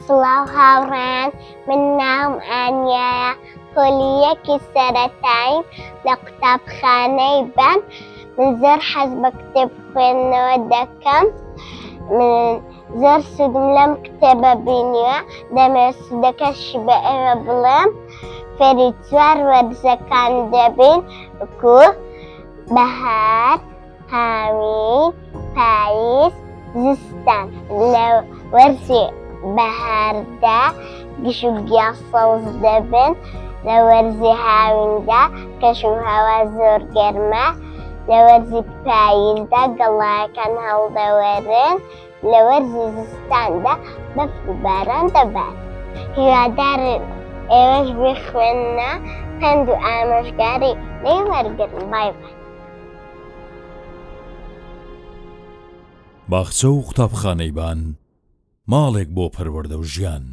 سڵاو هاوڕێیان من ناوم ئانیایە پۆلیەکی سەرەتاییم لە قوتابخانەی بەم من زۆر حەز بە کتێب خوێندنەوە دەکەم من زۆر سوودم لەم کتێبە بینیوە دەمەوێت سوودەکەشی بە ئێوە بڵێم فێری 4 وەرزەکان دەبین وەکو بەهار هاوین پاییز زستان لە وەرزی بەهاردا گشت و گیا سەوز دەبن لە وەرزی هاویندا کەش و هەوا زۆر گەرمە لە وەرزی پاییزدا گەڵاکان هەڵدەوەرن لە وەرزی زستاندا بەف و باران دەبات هیوادارم ئێوەش بخوێنە پند و ئامۆژگاری لێی وەرگرن بای بای باخچە و قوتابخانەی بان ماڵێک بۆ پەروەردە و ژیان